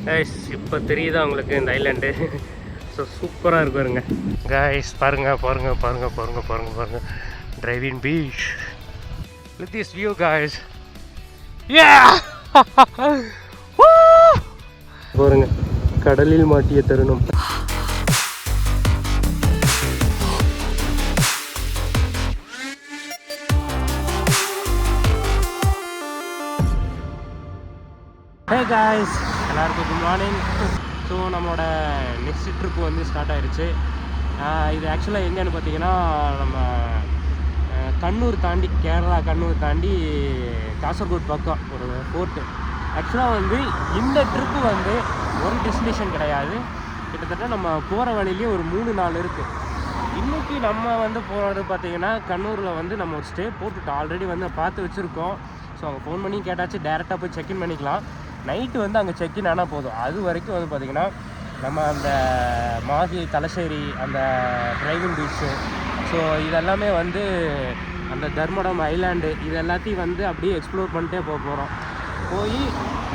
Guys இப்போ தெரியுதா உங்களுக்கு இந்த ஐலாண்டு? ஸோ சூப்பராக இருக்கு பாருங்க கைஸ். பாருங்க driving beach with this view guys. பாருங்க கடலில் மாட்டிய தருணம். ஹே காய்ஸ், எல்லாருக்கும் குட் மார்னிங். ஸோ நம்மளோட நெக்ஸ்ட் ட்ரிப்பு வந்து ஸ்டார்ட் ஆயிடுச்சு. இது ஆக்சுவலாக எங்கேன்னு பார்த்தீங்கன்னா நம்ம கண்ணூர் தாண்டி, கேரளா கண்ணூர் தாண்டி காசர்கோட் பக்கம் ஒரு ஃபோர்ட்டு. ஆக்சுவலாக வந்து இந்த ட்ரிப்பு வந்து ஒரு டெஸ்டினேஷன் கிடையாது, கிட்டத்தட்ட நம்ம போகிற வழியிலேயே ஒரு 3-4 இருக்குது. இன்றைக்கி நம்ம வந்து போகிறது பார்த்திங்கன்னா கண்ணூரில் வந்து நம்ம ஒரு ஸ்டே போட்டுட்டோம், ஆல்ரெடி வந்து பார்த்து வச்சுருக்கோம். ஸோ அவங்க ஃபோன் பண்ணி கேட்டாச்சு, டேரெக்டாக போய் செக்இன் பண்ணிக்கலாம். நைட்டு வந்து அங்கே செக்இன் ஆனால் போதும். அது வரைக்கும் வந்து பார்த்திங்கன்னா நம்ம அந்த மாஹி, தலசேரி, அந்த டிரைவிங் பீச்சு, ஸோ இதெல்லாமே வந்து அந்த தர்மடம் ஐலாண்டு, இது எல்லாத்தையும் வந்து அப்படியே எக்ஸ்ப்ளோர் பண்ணிட்டே போகிறோம். போய்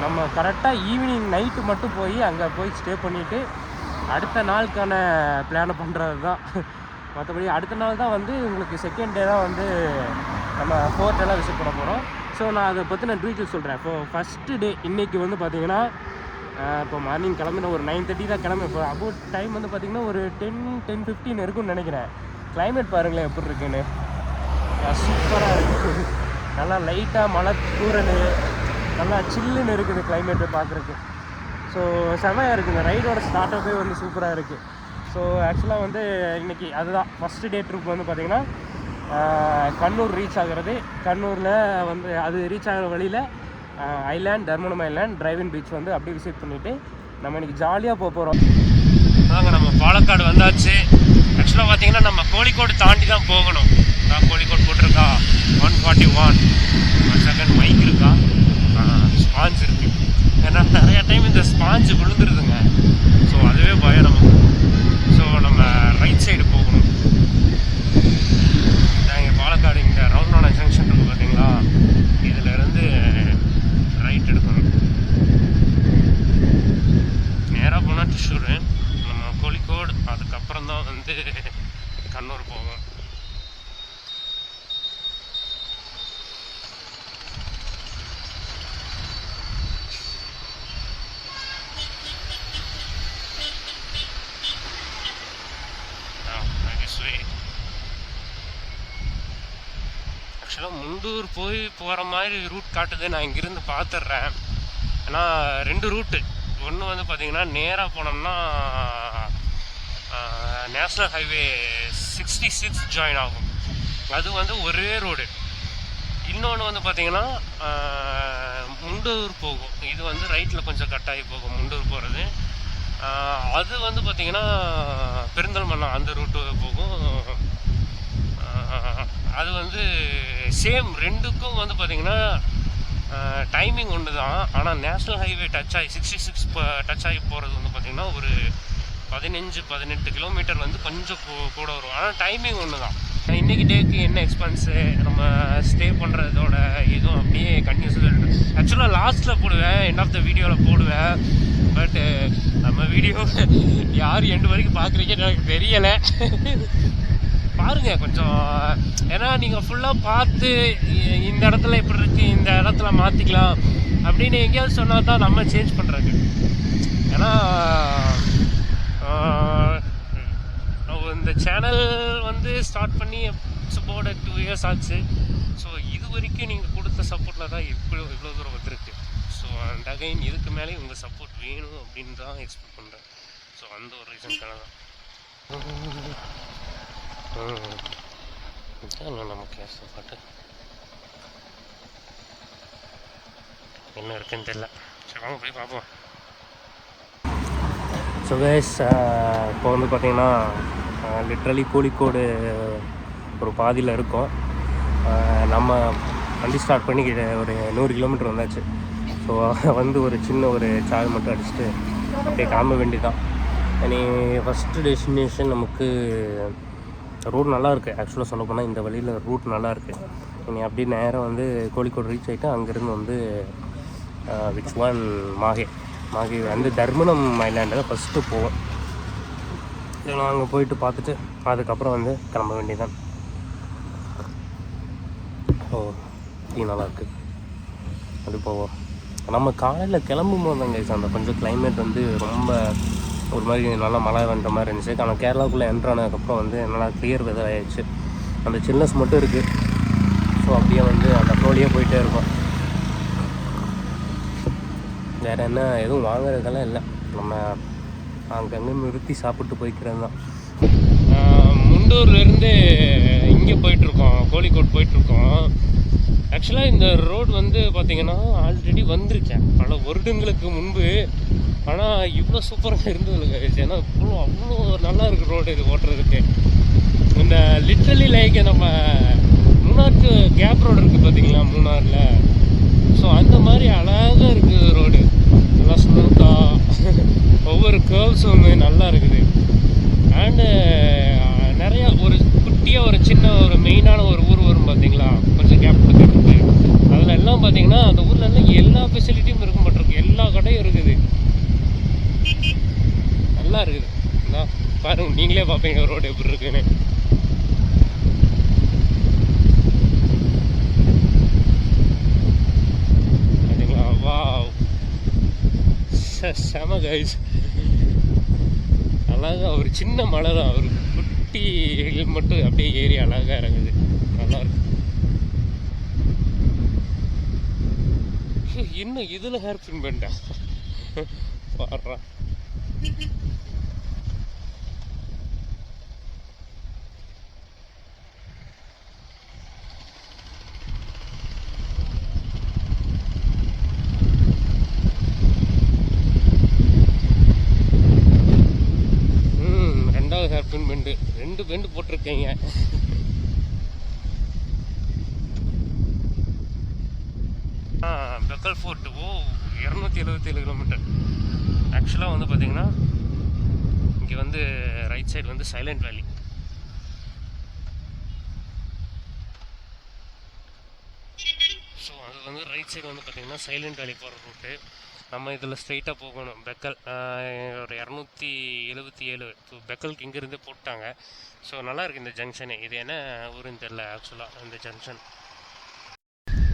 நம்ம கரெக்டாக ஈவினிங் நைட்டு மட்டும் போய் அங்கே போய் ஸ்டே பண்ணிவிட்டு அடுத்த நாளுக்கான பிளானை பண்ணுறது தான். மற்றபடி அடுத்த நாள் தான் வந்து உங்களுக்கு செகண்ட் டே தான் வந்து நம்ம ஃபோர்ட்டெல்லாம் விசிட் பண்ண போகிறோம். ஸோ நான் அதை பற்றின டீட்டெயில் சொல்கிறேன். இப்போது ஃபஸ்ட்டு டே இன்றைக்கி வந்து பார்த்திங்கன்னா இப்போ மார்னிங் கிளம்பின ஒரு 9:30 தான் கிளம்பி. இப்போ அபவுட் டைம் வந்து பார்த்திங்கன்னா ஒரு 10-15 இருக்குன்னு நினைக்கிறேன். கிளைமேட் பாருங்களேன் எப்படி இருக்குன்னு, சூப்பராக இருக்குது. நல்லா லைட்டாக மழை தூரல், நல்லா சில்லுன்னு இருக்குது கிளைமேட்டு பார்க்குறதுக்கு. ஸோ செமையாக இருக்குங்க. ரைடோட ஸ்டார்ட்டப்பே வந்து சூப்பராக இருக்குது. ஸோ ஆக்சுவலாக வந்து இன்றைக்கி அதுதான் ஃபஸ்ட்டு டே ட்ரிப் வந்து பார்த்திங்கன்னா கண்ணூர் ரீச் ஆகிறது. கண்ணூரில் வந்து அது ரீச் ஆகிற வழியில் ஐலாண்ட், தர்மனம் ஐலாண்ட், டிரைவிங் பீச் வந்து அப்படியே விசிட் பண்ணிவிட்டு நம்ம இன்றைக்கி ஜாலியாக போகிறோம். நாங்கள் நம்ம பாலக்காடு வந்தாச்சு. ஆக்சுவலாக பார்த்திங்கன்னா நம்ம கோழிக்கோடு தாண்டி தான் போகணும். கோழிக்கோடு போட்டிருக்கா 141 செகண்ட் மைக் இருக்கா, ஸ்பான்ஸ் இருக்குது. ஏன்னா நிறையா டைம் இந்த ஸ்பான்ஸ் விழுந்துருதுங்க. ஸோ அதுவே பயம் நமக்கு. ஸோ நம்ம ரைட் சைடு போகணும். பாலக்காடு இங்கே ரவுண்டான ஜங்ஷன் இருக்குது பார்த்தீங்களா, இதிலேருந்து ரைட் எடுக்கணும். நேராக போனால் டிஷூரு, நம்ம கோழிக்கோடு, அதுக்கப்புறம் தான் வந்து கண்ணூர் போவோம். ஆக்சுவலாக முண்டூர் போகிற மாதிரி ரூட் காட்டுது. நான் இங்கேருந்து பார்த்துட்றேன். ஏன்னா 2 ரூட்டு. ஒன்று வந்து பார்த்திங்கன்னா நேராக போனோம்னா நேஷ்னல் ஹைவே 66 ஜாயின் ஆகும், அது வந்து ஒரே ரோடு. இன்னொன்று வந்து பார்த்திங்கன்னா முண்டூர் போகும், இது வந்து ரைட்டில் கொஞ்சம் கட்டாகி போகும் முண்டூர் போகிறது. அது வந்து பார்த்திங்கன்னா பெருந்தல்மண்ணா அந்த ரூட்டு போகும். அது வந்து சேம், ரெண்டுக்கும் வந்து பார்த்திங்கன்னா டைமிங் ஒன்று தான். ஆனால் நேஷ்னல் ஹைவே டச் ஆகி 66 டச் ஆகி போகிறது வந்து பார்த்திங்கன்னா ஒரு 15-18 கிலோமீட்டர் வந்து கொஞ்சம் கூட வரும். ஆனால் டைமிங் ஒன்று தான். இன்றைக்கி டேக்கு என்ன எக்ஸ்பென்ஸு, நம்ம ஸ்டே பண்ணுறதோட இதுவும் அப்படியே கண்டினியூஸாக ஆக்சுவலாக லாஸ்ட்டில் போடுவேன், எண்ட் ஆஃப் த வீடியோவில் போடுவேன். பட்டு நம்ம வீடியோ யார் எண்டு வரைக்கும் பார்க்குறீங்கன்னு எனக்கு தெரியலை. பாருங்கள் கொஞ்சம், ஏன்னா நீங்கள் ஃபுல்லாக பார்த்து இந்த இடத்துல இப்படி இருக்குது, இந்த இடத்துல மாற்றிக்கலாம் அப்படின்னு எங்கேயாவது சொன்னால் தான் நம்ம சேஞ்ச் பண்ணுறது. ஏன்னா இந்த சேனல் வந்து ஸ்டார்ட் பண்ணி சப்போர்ட் 2 இயர்ஸ் ஆச்சு. ஸோ இது வரைக்கும் நீங்கள் கொடுத்த சப்போர்ட்டில் தான் இவ்வளோ தூரம் வந்துருக்கு. ஸோ அண்ட் அகைன் இதுக்கு மேலே உங்கள் சப்போர்ட் வேணும் அப்படின்னு தான் எக்ஸ்பெக்ட் பண்ணுறேன். ஸோ அந்த ஒரு ரீசனுக்காக தான் நம்ம கேஸ் பாட்டு என்ன இருக்குன்னு தெரியல. சரி வாங்க போய் பார்ப்போம். ஸோ கைஸ், இப்போ வந்து பார்த்திங்கன்னா லிட்ரலி கோழிக்கோடு ஒரு பாதியில் இருக்கோம். நம்ம வண்டி ஸ்டார்ட் பண்ணி ஒரு 100 கிலோமீட்டர் வந்தாச்சு. ஸோ வந்து ஒரு சின்ன ஒரு சாய் மட்டும் அடிச்சுட்டு அப்படியே கிளம்ப வேண்டியதான். இனி ஃபஸ்ட்டு டெஸ்டினேஷன் நமக்கு ரூட் நல்லாயிருக்கு. ஆக்சுவலாக சொல்ல போனால் இந்த வழியில் ரூட் நல்லாயிருக்கு. இனி அப்படியே நேராக வந்து கோழிக்கோடு ரீச் ஆகிட்டு அங்கேருந்து வந்து விச் ஒன் மாஹே மாகி வந்து தர்மனம் ஐலாண்டில் ஃபஸ்ட்டு போவோம். நான் அங்கே போயிட்டு பார்த்துட்டு அதுக்கப்புறம் வந்து கிளம்ப வேண்டியதான். ஓ டீ நல்லாயிருக்கு, அது போவோம். நம்ம காலையில் கிளம்பும் போது தாங்க அந்த கொஞ்சம் கிளைமேட் வந்து ரொம்ப ஒரு மாதிரி நல்லா மழை வந்த மாதிரி இருந்துச்சு. ஆனால் கேரளாவுக்குள்ளே என்ட்ரானதுக்கப்புறம் வந்து நல்லா கிளியர் வெதர் ஆகிடுச்சு. அந்த சில்னஸ் மட்டும் இருக்குது. ஸோ அப்படியே வந்து அந்த ஃப்ளோலியே போயிட்டே இருக்கும். வேறு என்ன எதுவும் வாங்குறதுக்கெல்லாம் இல்லை, நம்ம அங்கங்கே நிறுத்தி சாப்பிட்டு போய்க்கிறது தான். முண்டூர்லேருந்து இங்கே போயிட்டுருக்கோம், கோழிக்கோட் போயிட்டுருக்கோம். ஆக்சுவலாக இந்த ரோடு வந்து பார்த்திங்கன்னா ஆல்ரெடி வந்திருக்கேன் பல வருடங்களுக்கு முன்பு. ஆனால் இவ்வளோ சூப்பராக இருந்தது. ஏன்னா அவ்வளோ நல்லா இருக்குது ரோடு இது ஓட்டுறதுக்கு. இந்த லிட்ரலி லைக் நம்ம மூணாருக்கு கேப் ரோடு இருக்குது பார்த்திங்களா மூணாரில். ஸோ அந்த மாதிரி அழகாக இருக்குது ரோடு, நல்லா ஸ்மூத்தாக, ஒவ்வொரு கேர்வ்ஸும் வந்து நல்லா இருக்குது. அண்டு நிறையா ஒரு குட்டியாக ஒரு சின்ன ஒரு மெயினான ஒரு ஊர் வரும் பார்த்திங்களா, கொஞ்சம் கேப் கொடுத்துருக்கு. அதில் எல்லாம் பார்த்திங்கன்னா அந்த ஊரில் எல்லாம் எல்லா ஃபெசிலிட்டியும் இருக்க மாட்டிருக்கு, எல்லா கடையும் இருக்குது, நல்லா இருக்குது. பாருங்க, நீங்களே பார்ப்பீங்க ரோடு எப்படி இருக்குன்னு. பார்த்தீங்களா, வாவ், செம கைஸ். அழகாக ஒரு சின்ன மலை தான், ஒரு குட்டி ஹில் மட்டும் அப்படியே ஏறி அழகாக இறங்குது, நல்லாயிருக்கு. இன்னும் இதில் ஹேர் பின் பண்ணிட்டேன் பாடுறான். ஹேர் பின் பெண்டு 2 பெண்டு போட்டிருக்கீங்க. பெக்கல் ஃபோர்ட் 277 கிலோமீட்டர். ஆக்சுவலாக வந்து பார்த்தீங்கன்னா இங்கே வந்து ரைட் சைடு வந்து சைலண்ட் வேலி. ஸோ அது வந்து ரைட் சைடு வந்து பார்த்தீங்கன்னா சைலண்ட் வேலி போகிற ரூட்டு. நம்ம இதில் ஸ்ட்ரைட்டாக போகணும். பெக்கல் ஒரு 277 பெக்கலுக்கு இங்கேருந்தே போட்டாங்க. ஸோ நல்லாயிருக்கு இந்த ஜங்ஷனு. இது என்ன ஊருன்னு தெரில ஆக்சுவலாக இந்த ஜங்ஷன்.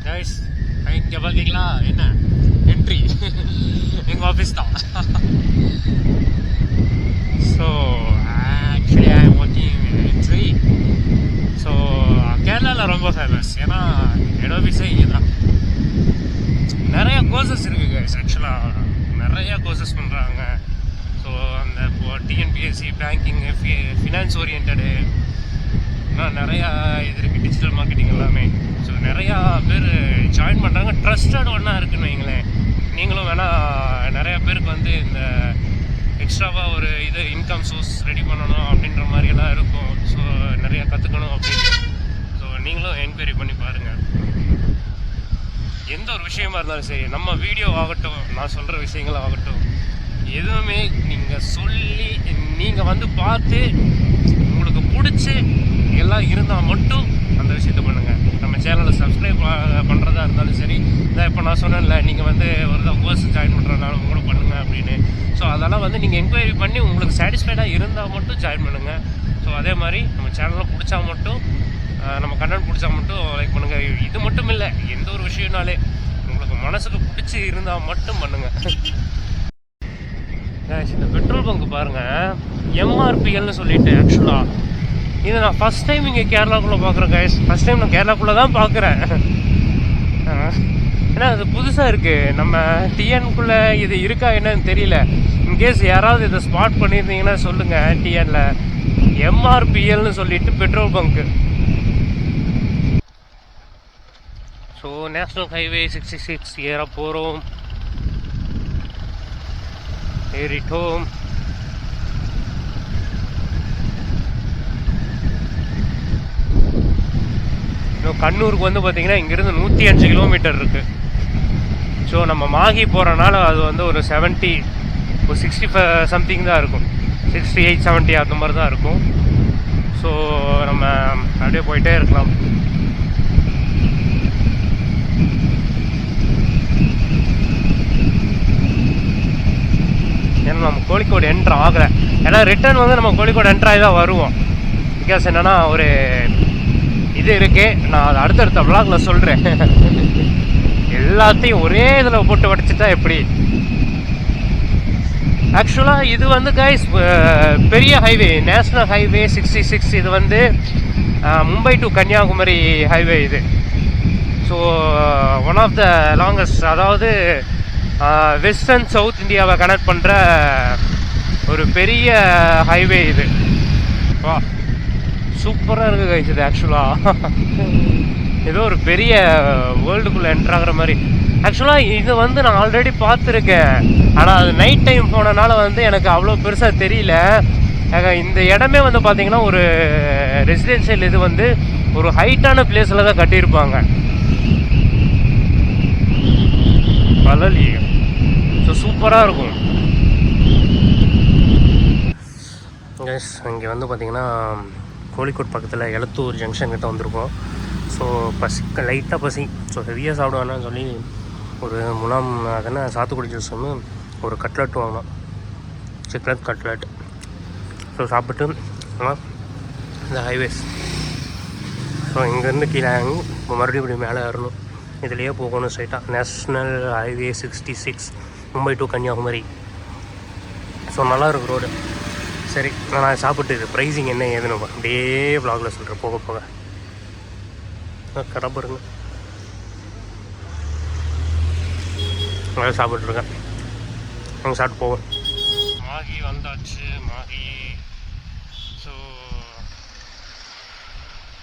கைஸ் இங்கே பார்த்தீங்களா என்ன என்ட்ரி, எங்கள் ஆஃபீஸ் தான். So actually I am working entry. So கேரளாவில் ரொம்ப ஃபேமஸ், ஏன்னா ஹெட் ஆஃபீஸே இங்கே தான். நிறையா கோர்சஸ் இருக்குது கைஸ், ஆக்சுவலாக நிறையா கோர்சஸ் பண்ணுறாங்க. ஸோ அந்த டிஎன்பிஎஸ்சி, பேங்கிங்கு, ஃபினான்ஸ் ஓரியன்டு, நிறையா இது இருக்குது, டிஜிட்டல் மார்க்கெட்டிங் எல்லாமே. ஸோ நிறையா பேர் ஜாயின் பண்ணுறாங்க. ட்ரஸ்டட் ஒன்றா இருக்குன்னு வைங்களேன். நீங்களும் வேணால் நிறையா பேருக்கு வந்து இந்த எக்ஸ்ட்ராவாக ஒரு இது இன்கம் சோர்ஸ் ரெடி பண்ணணும் அப்படின்ற மாதிரியெல்லாம் இருக்கும். ஸோ நிறையா கற்றுக்கணும் அப்படின்னு. ஸோ நீங்களும் என்கொயரி பண்ணி பாருங்கள். எந்த ஒரு விஷயமா இருந்தாலும் சரி, நம்ம வீடியோ ஆகட்டும், நான் சொல்கிற விஷயங்கள் ஆகட்டும், எதுவுமே நீங்கள் சொல்லி நீங்கள் வந்து பார்த்து உங்களுக்கு பிடிச்சி எல்லாம் இருந்தால் மட்டும் அந்த விஷயத்தை பண்ணுங்கள். நம்ம சேனலை சப்ஸ்கிரைப் பண்ணுறதா இருந்தாலும் சரி, இதான் இப்போ நான் சொன்னேன்ல, நீங்கள் வந்து ஒரு கோர்ஸ் ஜாயின் பண்ணுறதுனால கூட பண்ணுங்கள் அப்படின்னு. ஸோ அதெல்லாம் வந்து நீங்கள் என்கொயரி பண்ணி உங்களுக்கு சாட்டிஸ்ஃபைடாக இருந்தால் மட்டும் ஜாயின் பண்ணுங்கள். ஸோ அதே மாதிரி நம்ம சேனலை பிடிச்சா மட்டும், நம்ம கண்டென்ட் பிடிச்சா மட்டும் லைக் பண்ணுங்கள். இது மட்டும் இல்லை, எந்த ஒரு விஷயம்னாலே உங்களுக்கு மனசுக்கு பிடிச்சி இருந்தால் மட்டும் பண்ணுங்கள். இந்த பெட்ரோல் பங்க் பாருங்கள், எம்ஆர்பிஎல்னு சொல்லிட்டு. ஆக்சுவலாக இது நான் ஃபஸ்ட் டைம் இங்கே கேரளாக்குள்ளே பார்க்குறேன் கைஸ். ஃபஸ்ட் டைம் நான் கேரளாக்குள்ளே தான் பார்க்குறேன். ஏன்னா அது புதுசாக இருக்குது, நம்ம டிஎன்குள்ளே இது இருக்கா என்னன்னு தெரியல. இன்கேஸ் யாராவது இதை ஸ்பாட் பண்ணியிருந்தீங்கன்னா சொல்லுங்கள். டிஎனில் எம்ஆர்பிஎல்னு சொல்லிட்டு petrol bunk. So national highway 66 ஏற போகிறோம், ஏறிட்டோம். இன்னும் கண்ணூருக்கு வந்து பார்த்திங்கன்னா இங்கேருந்து 105 கிலோமீட்டர் இருக்குது. ஸோ நம்ம மாகி போகிறனால அது வந்து ஒரு 70, ஒரு 65 சம்திங் தான் இருக்கும், 68, 70 அந்த மாதிரி தான் இருக்கும். ஸோ நம்ம அப்படியே போயிட்டே இருக்கலாம். இன்னும் நம்ம கோழிக்கோடு என்ட்ரு ஆகலை. ஏன்னா ரிட்டர்ன் வந்து நம்ம கோழிக்கோடு என்ட்ராகி தான் வருவோம். பிகாஸ் என்னென்னா ஒரு இது இருக்கு, நான் அதை அடுத்தடுத்த விளாகில் சொல்கிறேன். எல்லாத்தையும் ஒரே இதில் போட்டு வடிச்சுட்டா எப்படி? ஆக்சுவலாக இது வந்து கைஸ் பெரிய ஹைவே, நேஷ்னல் ஹைவே 66. இது வந்து மும்பை டு கன்னியாகுமரி ஹைவே இது. So one of the longest, அதாவது வெஸ்ட் அண்ட் சவுத் இந்தியாவை கனெக்ட் பண்ணுற ஒரு பெரிய ஹைவே இது. வா, சூப்பராக இருக்குது கைஸ் இது. ஆக்சுவலாக ஏதோ ஒரு பெரிய வேர்ல்டுக்குள்ளே என்ட்ராகிற மாதிரி. ஆக்சுவலாக இது வந்து நான் ஆல்ரெடி பார்த்துருக்கேன், ஆனால் அது நைட் டைம் போனனால வந்து எனக்கு அவ்வளோ பெருசாக தெரியல. இந்த இடமே வந்து பார்த்தீங்கன்னா ஒரு ரெசிடென்ஷியல் இது வந்து ஒரு ஹைட்டான பிளேஸில் தான் கட்டியிருப்பாங்க. பழலி ஸோ சூப்பராக இருக்கும். இங்கே வந்து பார்த்திங்கன்னா கோழிக்கோட் பக்கத்தில் எலத்தூர் ஜங்ஷன் கிட்ட வந்திருக்கோம். ஸோ லைட்டாக பசி. ஸோ ஹெவியாக சாப்பிடுவானு சொல்லி ஒரு முலாம் அதென்ன சாத்துக்குடி ஜூஸ் வந்து ஒரு கட்லெட் வாங்கினோம், சிக்கன் கட்லெட். ஸோ சாப்பிட்டு இந்த ஹைவேஸ், ஸோ இங்கேருந்து கீழே இப்போ மறுபடியும் மேலே ஏறணும். இதுலேயே போகணும் ஸ்ட்ரைட்டாக. National highway 66 Mumbai to Kanyakumari. So நல்லாயிருக்கு ரோடு. சரி, நான் சாப்பிட்டு இது ப்ரைஸிங் என்ன ஏதுன்னு அப்படியே வ்ளாகில் சொல்கிறேன் போக போக. கடை பாருங்க, நல்லா சாப்பிட்ருக்கேன். அங்கே சாப்பிட்டு போவோம். மாகி வந்தாச்சு, மாகி. ஸோ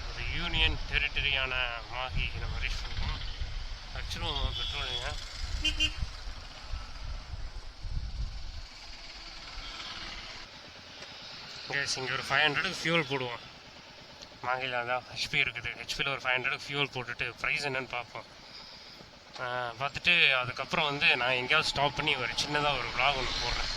ஒரு யூனியன் டெரிட்டரியான மாகி நம்ம ரீச் பண்ணுவோம். ஆக்சுவலும் பெட்ரோலுங்க. இங்கே ஒரு 500 ஃபியூல் போடுவோம். மாகியில் அதான் ஹெச்பி இருக்குது. ஹெச்பியில் ஒரு 500 ஃபியூல் போட்டுட்டு ப்ரைஸ் என்னென்னு பார்ப்போம். பார்த்துட்டு அதுக்கப்புறம் வந்து நான் எங்கேயாவது ஸ்டாப் பண்ணி ஒரு சின்னதாக ஒரு vlog ஒன்று போடுறேன்.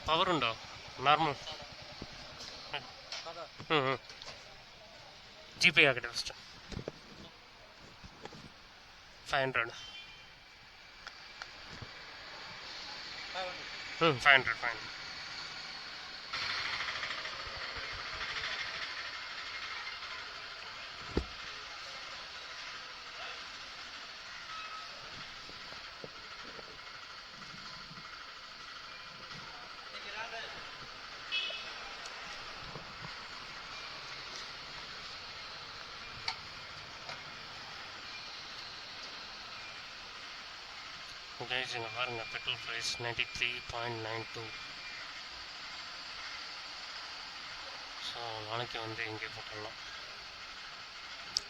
పవర్ ఉండవు నార్మల్ జీపే అక్కడ ఫస్ట్ 500 500 கைஸ். இங்கே பாருங்க, பெட்ரோல் ப்ரைஸ் 93.92. ஸோ நாளைக்கு வந்து இங்கே போட்டுடலாம்.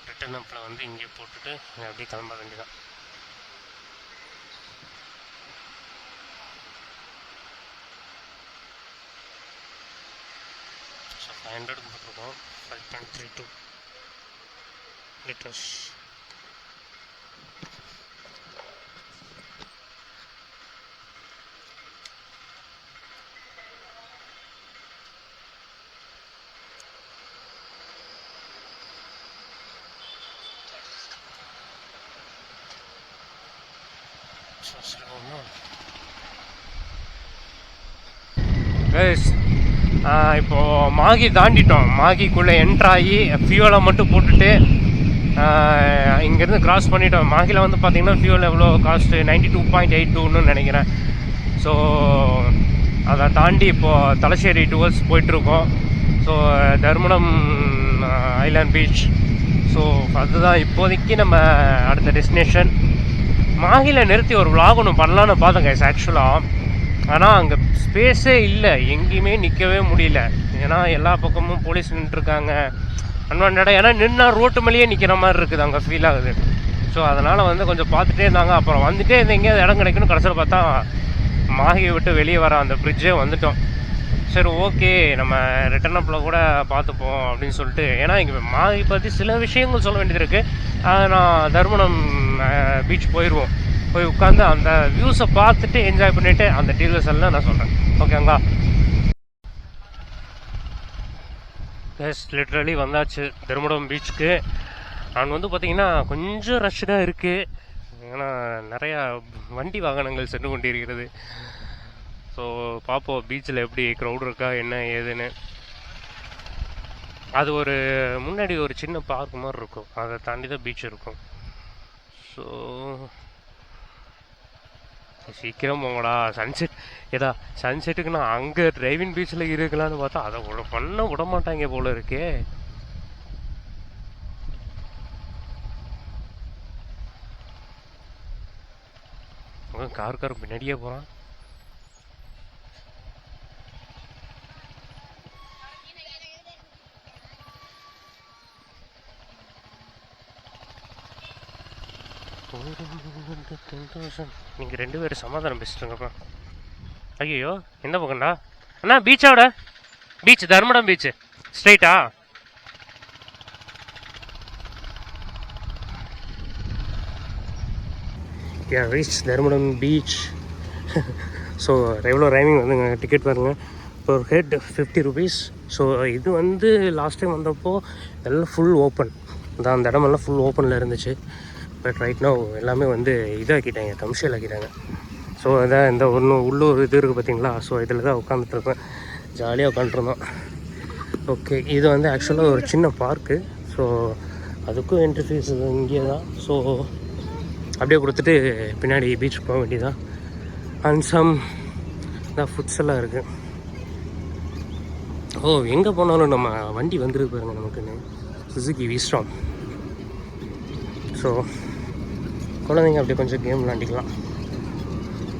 ரிட்டர்ன் அப்பில் வந்து இங்கே போட்டுட்டு அப்படியே கிளம்ப வேண்டியதான். ஸோ 500 போட்டிருக்கோம். 5.32 லிட்டர்ஸ். இப்போது மாகி தாண்டிட்டோம். மாகிக்குள்ளே என்ட்ராகி ஃபியூலை மட்டும் போட்டுட்டு இங்கேருந்து கிராஸ் பண்ணிட்டோம். மாகியில் வந்து பார்த்திங்கன்னா ஃபியூல் எவ்வளோ காஸ்ட்டு 92.82ன்னு நினைக்கிறேன். ஸோ அதை தாண்டி இப்போது தலச்சேரி டுவர்ஸ் போயிட்டுருக்கோம். So Dharmadam island beach. So அதுதான் இப்போதைக்கு நம்ம அடுத்த டெஸ்டினேஷன். மாகியில் நிறுத்தி ஒரு vlog ஒன்று பண்ணலான்னு பார்த்தேன் கைஸ் ஆக்சுவலாக. ஆனால் அங்கே ஸ்பேஸே இல்லை, எங்கேயுமே நிற்கவே முடியல. ஏன்னா எல்லா பக்கமும் போலீஸ் நின்றுருக்காங்க அன்வான்டாக. ஏன்னா நின்னா ரோட்டு மேலேயே நிற்கிற மாதிரி இருக்குது, அங்கே ஃபீல் ஆகுது. ஸோ அதனால் வந்து கொஞ்சம் பார்த்துட்டே இருந்தாங்க. அப்புறம் வந்துட்டே இருந்து எங்கேயாவது இடம் கிடைக்குன்னு கடைசியில் பார்த்தா மாகியை விட்டு வெளியே வர அந்த பிரிட்ஜே வந்துட்டோம். சரி ஓகே, நம்ம ரிட்டர்ன் அப்பில் கூட பார்த்துப்போம் அப்படின்னு சொல்லிட்டு. ஏன்னா இங்கே மாகி பற்றி சில விஷயங்கள் சொல்ல வேண்டியது இருக்குது. நான் தர்மனம் பீச் போயிடுவோம். போய் உட்காந்து அந்த வியூஸை பார்த்துட்டு என்ஜாய் பண்ணிவிட்டு அந்த டீலர்ஸ் எல்லாம் நான் சொல்கிறேன். ஓகேங்களா? எஸ், லிட்ரலி வந்தாச்சு தர்மடம் பீச்சுக்கு. நான் வந்து பார்த்திங்கன்னா கொஞ்சம் ரஷ்ஷாக இருக்குது, ஏன்னா நிறையா வண்டி வாகனங்கள் சென்று கொண்டிருக்கிறது. ஸோ பார்ப்போம் பீச்சில் எப்படி க்ரௌட் இருக்கா என்ன ஏதுன்னு. அது ஒரு முன்னாடி ஒரு சின்ன பார்க் மாதிரி இருக்கும், அதை தாண்டி தான் பீச் இருக்கும். ஸோ சீக்கிரம் போங்கடா. சன்செட் ஏதா சன்செட்டுக்கு நான் அங்கே டிரைவிங் பீச்சில் இருக்கலான்னு பார்த்தா அதை பண்ண விட மாட்டாங்க போல இருக்கே. கார் பின்னாடியே போகிறான். நீங்கள் 2 பேரும் சமாதானம் பேசிட்டுருங்கப்பா. ஐயோ எந்த பக்கம்டா அண்ணா? பீச்சோட பீச் தர்மடம் பீச்சு ஸ்ட்ரைட்டா? Reach Dharmadam beach. ஸோ எவ்வளோ ரைமிங் வந்துங்க டிக்கெட் பாருங்கள், ஒரு ஹெட் 50 ருபீஸ். ஸோ இது வந்து லாஸ்ட் டைம் வந்தப்போ எல்லாம் ஃபுல் ஓப்பன் தான், அந்த இடமெல்லாம் ஃபுல் ஓப்பனில் இருந்துச்சு. பட் ரைட் நோ எல்லாமே வந்து இதாக்கிட்டாங்க, கமர்ஷியல் ஆக்கிட்டாங்க. ஸோ அதான் இந்த உள்ளூர் இது இருக்குது பார்த்தீங்களா? ஸோ இதில் தான் உட்காந்துட்ருப்பேன், ஜாலியாக உட்காந்துருந்தோம். ஓகே, இது வந்து ஆக்சுவலாக ஒரு சின்ன பார்க்கு. ஸோ அதுக்கும் என்ட்ரி ஃபீஸ் இங்கே தான். ஸோ அப்படியே கொடுத்துட்டு பின்னாடி பீச்சுக்கு போக வேண்டியதான். அண்ட் சம் தான் ஃபுட்ஸ் எல்லாம் இருக்குது. ஓ, எங்கே போனாலும் நம்ம வண்டி வந்துருக்கு பாருங்க நமக்குன்னு, சுசுகி விஸ்டாம். ஸோ குழந்தைங்க அப்படியே கொஞ்சம் கேம் விளாண்டிக்கலாம்.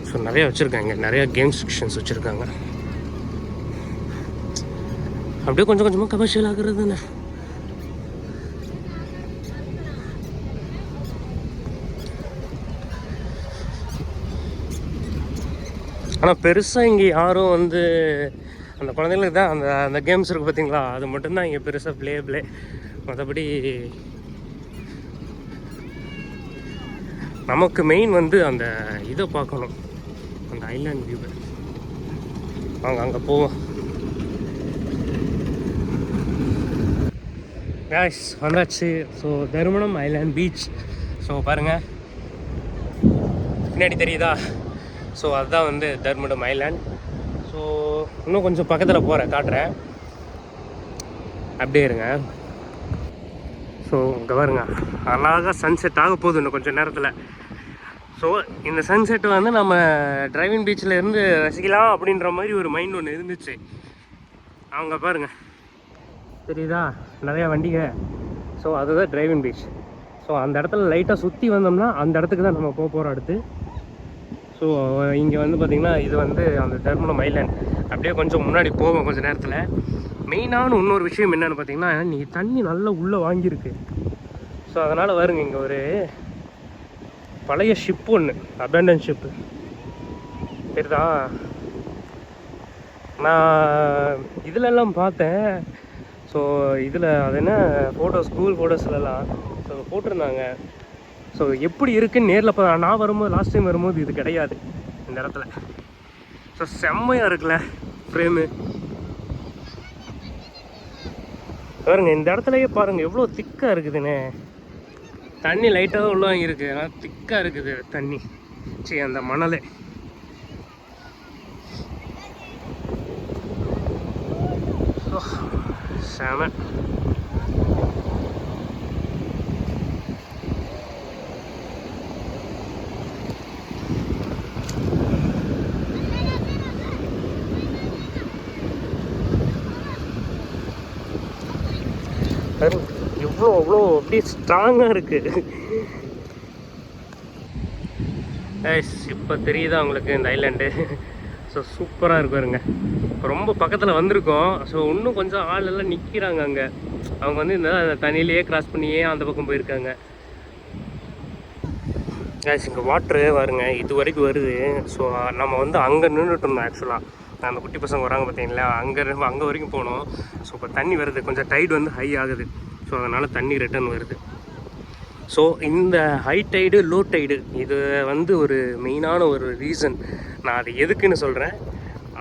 ஸோ நிறையா வச்சுருக்காங்க, நிறையா கேம் செக்ஷன்ஸ் வச்சுருக்காங்க. அப்படியே கொஞ்சம் கொஞ்சமாக கமர்ஷியல் ஆகுறது தானே. ஆனால் பெருசாக இங்கே யாரும் வந்து அந்த குழந்தைங்களுக்கு தான் அந்த அந்த கேம்ஸ் இருக்குது பார்த்தீங்களா, அது மட்டும்தான் இங்கே பெருசாக ப்ளே. மற்றபடி நமக்கு மெயின் வந்து அந்த இதை பார்க்கணும், அந்த ஐலாண்ட் வியூவை. அங்கே போவோம். காய்ஸ் வந்தாச்சு. So Dharmadam island beach. So பாருங்கள் பின்னாடி தெரியுதா? ஸோ அதுதான் வந்து தர்மடம் ஐலாண்ட். ஸோ இன்னும் கொஞ்சம் பக்கத்தில் போகிறேன், காட்டுறேன், அப்படியே இருங்க. ஸோ இங்கே பாருங்க, அழகாக சன்செட் ஆக போகுது இன்னும் கொஞ்சம் நேரத்தில். ஸோ இந்த சன்செட் வந்து நம்ம டிரைவிங் பீச்சில் இருந்து ரசிக்கலாம் அப்படின்ற மாதிரி ஒரு மைண்ட் ஒன்று இருந்துச்சு. அவங்க பாருங்கள் தெரியுதா, நிறையா வண்டிங்க. ஸோ அதுதான் டிரைவிங் பீச். ஸோ அந்த இடத்துல லைட்டாக சுற்றி வந்தோம்னா அந்த இடத்துக்கு தான் நம்ம போக போகிறோம் அடுத்து. ஸோ இங்கே வந்து பார்த்திங்கன்னா இது வந்து அந்த தர்மடம் ஐலாண்ட். அப்படியே கொஞ்சம் முன்னாடி போவோம் கொஞ்சம் நேரத்தில். மெயினான இன்னொரு விஷயம் என்னென்னு பார்த்தீங்கன்னா, நீ தண்ணி நல்லா உள்ளே வாங்கியிருக்கு. ஸோ அதனால் வருங்க, இங்கே ஒரு பழைய ஷிப்பு ஒன்று, அபேண்டன் ஷிப்பு தெரியுதா? நான் இதிலெல்லாம் பார்த்தேன். ஸோ இதில் அது என்ன ஸ்கூல் ஃபோட்டோஸ்லாம் ஸோ போட்டிருந்தாங்க. ஸோ எப்படி இருக்குன்னு நேரில் நான் வரும்போது, லாஸ்ட் டைம் வரும்போது இது கிடையாது இந்த இடத்துல. ஸோ செம்மையாக இருக்குல்ல ஃப்ரேமு பாருங்க. இந்த இடத்துலையே பாருங்கள் எவ்வளோ திக்காக இருக்குதுன்னு. தண்ணி லைட்டாக தான் உள்ள வாங்கியிருக்கு, ஆனால் திக்காக இருக்குது தண்ணி. சரி, அந்த மணலே செம. அவ்வளோ அப்படியே ஸ்ட்ராங்காக இருக்குது. இப்போ தெரியுதா உங்களுக்கு இந்த ஐலாண்டு? ஸோ சூப்பராக இருக்கு பாருங்க. ரொம்ப பக்கத்தில் வந்திருக்கோம். ஸோ இன்னும் கொஞ்சம் ஆள் எல்லாம் நிற்கிறாங்க அங்கே. அவங்க வந்து இந்த தண்ணியிலேயே கிராஸ் பண்ணியே அந்த பக்கம் போயிருக்காங்க. இங்கே வாட்ரு பாருங்க இது வரைக்கும் வருது. ஸோ நம்ம வந்து அங்கே நின்றுட்டு இருந்தோம். ஆக்சுவலாக அந்த குட்டி பசங்க வராங்க பார்த்தீங்களா, அங்கே வரைக்கும் போனோம். ஸோ இப்போ தண்ணி வருது, கொஞ்சம் டைடு வந்து ஹை ஆகுது. ஸோ அதனால் தண்ணி ரிட்டர்ன் வருது. ஸோ இந்த ஹை டைடு லோ டைடு இது வந்து ஒரு மெயினான ஒரு ரீசன். நான் அது எதுக்குன்னு சொல்கிறேன்,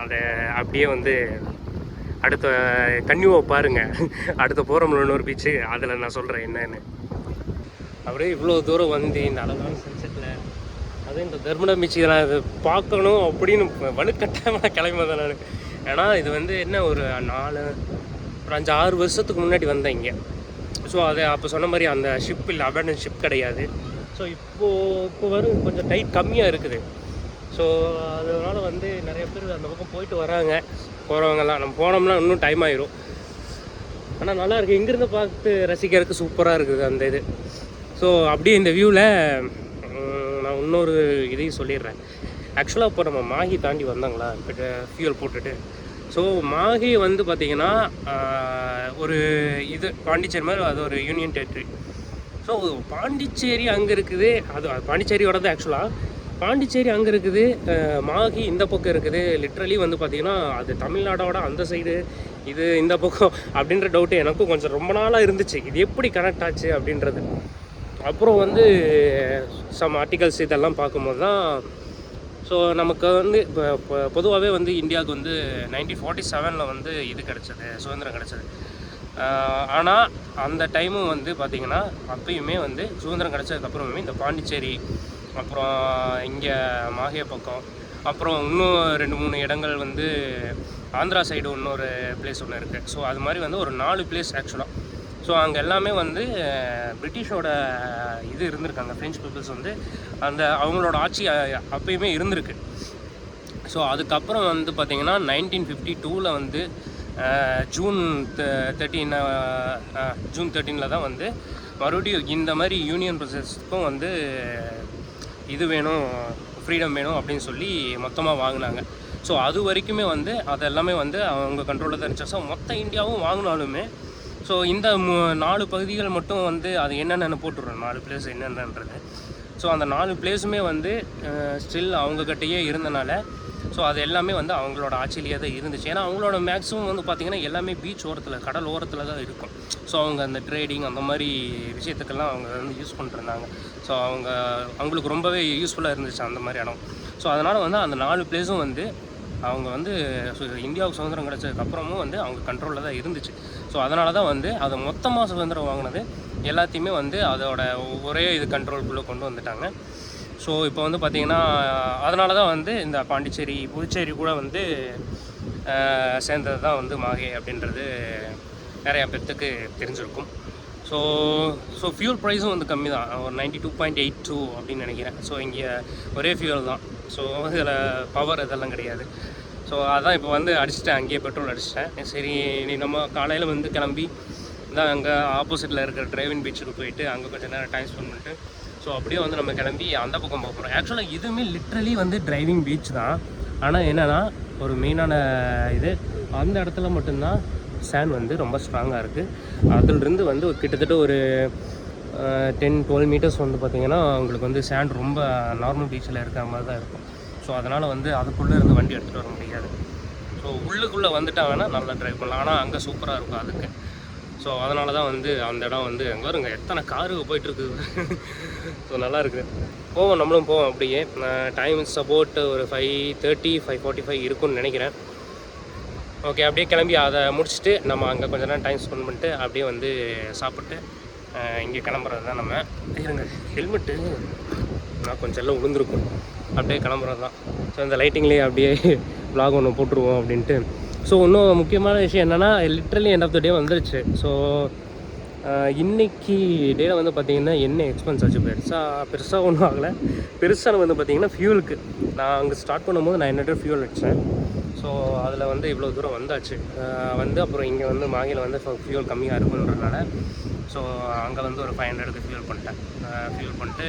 அதை அப்படியே வந்து அடுத்த கன்னியூவை பாருங்கள். அடுத்த போகிறோம்ல இன்னொரு பீச்சு, அதில் நான் சொல்கிறேன் என்னன்னு. அப்படியே இவ்வளோ தூரம் வந்து இந்த அழகான சன்செட்டில் அதுவும் இந்த தர்மடம் பீச்சு நான் இது பார்க்கணும் அப்படின்னு வலுக்கட்டாயமாக கிளம்பி வந்தேன் நான். ஏன்னா இது வந்து என்ன ஒரு 5-6 வருஷத்துக்கு முன்னாடி வந்தேன் இங்கே. ஸோ அது அப்போ சொன்ன மாதிரி அந்த ஷிப் இல்லை, அபேண்டன் ஷிப் கிடையாது. ஸோ இப்போ வரும் கொஞ்சம் டைட் கம்மியாக இருக்குது. ஸோ அதனால் வந்து நிறைய பேர் அந்த பக்கம் போயிட்டு வராங்க, போகிறவங்கலாம். நம்ம போனோம்னா இன்னும் டைம் ஆயிரும். ஆனால் நல்லாயிருக்கு, இங்கேருந்து பார்த்து ரசிக்கிறதுக்கு சூப்பராக இருக்குது அந்த இது. ஸோ அப்படியே இந்த வியூவில் நான் இன்னொரு இதையும் சொல்லிடுறேன். ஆக்சுவலாக இப்போ நம்ம மாஹி தாண்டி வந்தாங்களா ஃபியூல் போட்டுட்டு. ஸோ மாஹி வந்து பார்த்திங்கன்னா ஒரு இது பாண்டிச்சேரி மாதிரி, அது ஒரு யூனியன் டெரிட்டரி. ஸோ பாண்டிச்சேரி அங்கே இருக்குது, அது பாண்டிச்சேரியோடது. ஆக்சுவலாக பாண்டிச்சேரி அங்கே இருக்குது, மாஹி இந்த பக்கம் இருக்குது. லிட்ரலி வந்து பார்த்திங்கன்னா அது தமிழ்நாடோட அந்த சைடு, இது இந்த பக்கம் அப்படின்ற டவுட்டு எனக்கும் கொஞ்சம் ரொம்ப நாளாக இருந்துச்சு, இது எப்படி கனெக்ட் ஆச்சு அப்படின்றது. அப்புறம் வந்து சம் ஆர்டிகல்ஸ் இதெல்லாம் பார்க்கும்போது தான் ஸோ நமக்கு வந்து இப்போ பொதுவாகவே வந்து இந்தியாவுக்கு வந்து 1947 வந்து இது கிடச்சது, சுதந்திரம் கிடச்சது. ஆனால் அந்த டைமும் வந்து பார்த்திங்கன்னா அப்பயுமே வந்து சுதந்திரம் கிடச்சதுக்கப்புறமே இந்த பாண்டிச்சேரி, அப்புறம் இங்கே மாஹே பக்கம், அப்புறம் இன்னும் 2-3 இடங்கள் வந்து ஆந்திரா சைடு இன்னொரு பிளேஸ் ஒன்று இருக்குது. ஸோ அது மாதிரி வந்து ஒரு 4 பிளேஸ் ஆக்சுவலாக. ஸோ அங்கே எல்லாமே வந்து பிரிட்டிஷோட இது இருந்திருக்காங்க, ஃப்ரெஞ்ச் பீப்புள்ஸ் வந்து அந்த அவங்களோட ஆட்சி அப்பயுமே இருந்திருக்கு. ஸோ அதுக்கப்புறம் வந்து பார்த்திங்கன்னா 1952 வந்து ஜூன் 13 தான் வந்து மறுபடியும் இந்த மாதிரி யூனியன் ப்ரொசஸ்க்கும் வந்து இது வேணும், ஃப்ரீடம் வேணும் அப்படின்னு சொல்லி மொத்தமாக வாங்கினாங்க. ஸோ அது வரைக்குமே வந்து அதெல்லாமே வந்து அவங்க கண்ட்ரோலில் தான் இருந்துச்சு. ஸோ மொத்த இந்தியாவும் வாங்கினாலுமே ஸோ இந்த 4 பகுதிகள் மட்டும் வந்து அது என்னென்னு போட்டுடுறோம், 4 பிளேஸ் என்னென்னன்றது. ஸோ அந்த 4 பிளேஸுமே வந்து ஸ்டில் அவங்கக்கிட்டேயே இருந்தனால ஸோ அது எல்லாமே வந்து அவங்களோட ஆட்சியிலேயே தான் இருந்துச்சு. ஏன்னா அவங்களோட மேக்ஸிமம் வந்து பார்த்திங்கன்னா எல்லாமே பீச் ஓரத்தில், கடல் ஓரத்தில் தான் இருக்கும். ஸோ அவங்க அந்த ட்ரேடிங் அந்த மாதிரி விஷயத்துக்கெல்லாம் அவங்க வந்து யூஸ் பண்ணிருந்தாங்க. ஸோ அவங்களுக்கு ரொம்பவே யூஸ்ஃபுல்லாக இருந்துச்சு அந்த மாதிரி இடம். ஸோ அதனால் வந்து அந்த 4 பிளேஸும் வந்து அவங்க வந்து இந்தியாவுக்கு சுதந்திரம் கிடச்சதுக்கப்புறமும் வந்து அவங்க கண்ட்ரோலில் தான் இருந்துச்சு. ஸோ அதனால தான் வந்து அதை மொத்தமாக சுதந்திரம் வாங்கினது எல்லாத்தையுமே வந்து அதோட ஒரே இது கண்ட்ரோலுக்குள்ளே கொண்டு வந்துட்டாங்க. ஸோ இப்போ வந்து பார்த்திங்கன்னா அதனால தான் வந்து இந்த பாண்டிச்சேரி, புதுச்சேரி கூட வந்து சேர்ந்தது தான் வந்து மாஹே அப்படின்றது நிறையா பேர்த்துக்கு தெரிஞ்சிருக்கும். ஸோ ஃபியூல் ப்ரைஸும் வந்து கம்மி தான், ஒரு 92.82 அப்படின்னு நினைக்கிறேன். ஸோ இங்கே ஒரே ஃபியூல் தான். ஸோ இதில் பவர் இதெல்லாம் கிடையாது. ஸோ அதான் இப்போ வந்து அடிச்சிட்டேன், அங்கேயே பெட்ரோல் அடிச்சிட்டேன். சரி நீ நம்ம காலையில் வந்து கிளம்பி தான் அங்கே ஆப்போசிட்டில் இருக்கிற டிரைவிங் பீச்சுக்கு போயிட்டு அங்கே கொஞ்சம் நேரம் டைம் ஸ்பெண்ட் பண்ணிட்டு ஸோ அப்படியே வந்து நம்ம கிளம்பி அந்த பக்கம் போக போகிறோம். ஆக்சுவலாக இதுவுமே லிட்ரலி வந்து டிரைவிங் பீச் தான். ஆனால் என்னென்னா ஒரு மெயினான இது, அந்த இடத்துல மட்டும்தான் சேண்ட் வந்து ரொம்ப ஸ்ட்ராங்காக இருக்குது. அதிலிருந்து வந்து கிட்டத்தட்ட ஒரு 10-12 மீட்டர்ஸ் வந்து பார்த்திங்கன்னா உங்களுக்கு வந்து சேண்ட் ரொம்ப நார்மல் பீச்சில் இருக்கிற மாதிரி தான் இருக்கும். ஸோ அதனால் வந்து அதுக்குள்ளே இருந்து வண்டி எடுத்துகிட்டு வர முடியாது. ஸோ உள்ளுக்குள்ளே வந்துட்டாங்கன்னா நல்லா ட்ரைவ் பண்ணலாம். ஆனால் அங்கே சூப்பராக இருக்கும் அதுக்கு. ஸோ அதனால தான் வந்து அந்த இடம் வந்து அங்கே வருங்க எத்தனை காரு போயிட்டுருக்குது. ஸோ நல்லா இருக்குது, போவோம் நம்மளும் போவோம். அப்படியே டைம் இஸ் அபவுட் ஒரு 5:30 5:45 இருக்குன்னு நினைக்கிறேன். ஓகே, அப்படியே கிளம்பி அதை முடிச்சுட்டு நம்ம அங்கே கொஞ்ச நேரம் டைம் ஸ்பெண்ட் பண்ணிட்டு அப்படியே வந்து சாப்பிட்டு இங்கே கிளம்புறது தான். நம்ம இருங்க, ஹெல்மெட்டு நான் கொஞ்சம் எல்லாம் விழுந்துருக்கும், அப்படியே கிளம்புறது தான். ஸோ இந்த லைட்டிங்லேயே அப்படியே vlog ஒன்று போட்டுருவோம் அப்படின்ட்டு. ஸோ இன்னும் முக்கியமான விஷயம் என்னென்னா லிட்ரலி எண்ட் ஆஃப் த டே வந்துருச்சு. ஸோ இன்றைக்கி டேயில் வந்து பார்த்திங்கன்னா என்ன எக்ஸ்பென்ஸ் ஆச்சு பெருசாக ஒன்றும் ஆகலை. பெருசாக வந்து பார்த்திங்கன்னா ஃபியூலுக்கு நான் அங்கே ஸ்டார்ட் பண்ணும்போது 900 ஃபியூல் அடித்தேன். ஸோ அதில் வந்து இவ்வளோ தூரம் வந்தாச்சு. வந்து அப்புறம் இங்கே வந்து மாஹியில் வந்து ஃபியூல் கம்மியாக இருக்குன்றதுனால ஸோ அங்கே வந்து ஒரு 500க்கு ஃபியூல் பண்ணிட்டு